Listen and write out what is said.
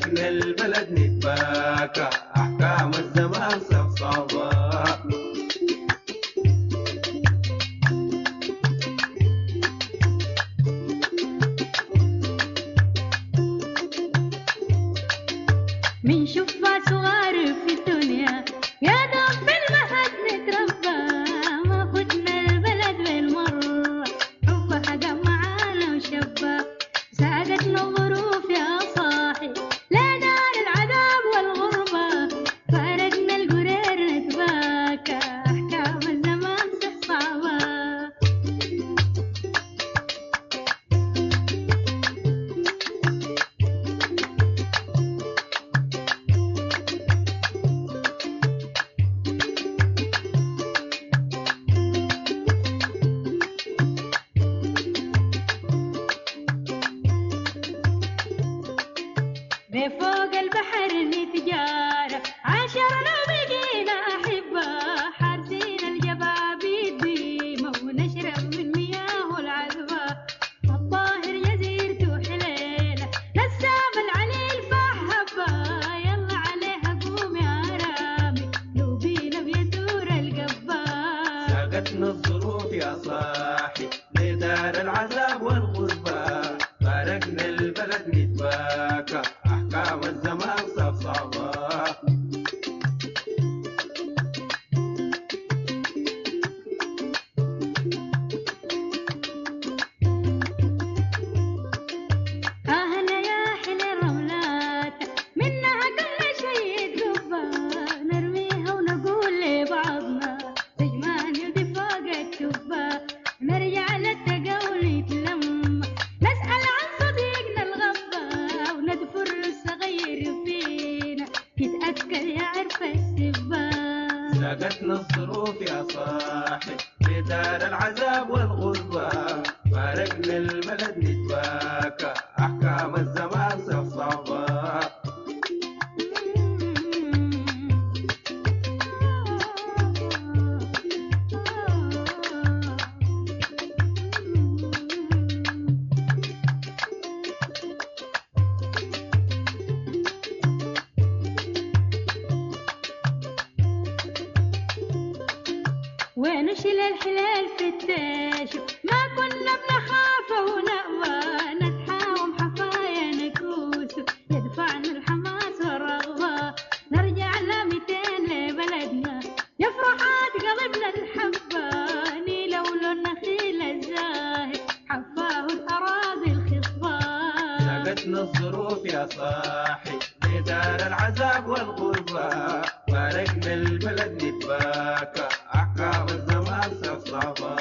فارقنا البلد نتباكى أحكام الزمان صفصفة. من شفا صغار في الدنيا يا دوب في المهد نتربى، ما فتنا البلد بالمرة حب حدا معانا وشبا. ساقتنا الظروف يا صاحي لا دار العذاب والغربة، فارقنا القرير نتباكى أحكام الزمان صعبة. بفوق البحر نتجارة عاشرنا وبقينا أحبة، حارسين الجبابيد ديمة ونشرب من مياه العذبة. الطاهر جزيرته حليلة نسام العليل فحبة، يلا عليها قوم يا رامي لو بينا بيدور القبة. ساقتنا الظروف يا صاحي لدار العذاب والغربة، فارقنا البلد نتباكى أحكام الزمان صفصفة. أهلا يا حلي رملات منها كل شيء قبة، نرميها ونقول لبعضنا تجمعني ودفاق التبة. نرجع للتقى ونتلم نسأل عن صديقنا الغبة، وندفر الصغير فينا يتأكد يعرف السبة. ساقتنا الظروف يا صاحي لدار العذاب والغربة، فارقنا البلد نتباكى أحكام الزمان صفصفة. ونشيل الحلال في التاشو ما كنا بنخاف ونأوى، نتحاوم حفايا نكوسو يدفعنا الحماس والرغبة. نرجع لميتين لبلدنا يفرحات قلبنا الحبة، نيلولو النخيل الزاهر حفاه الأراضي الخصبة. ساقتنا الظروف يا صاحي لدار العذاب والغربة، فارقنا البلد نتباكى أحكام الزمان صفصفة.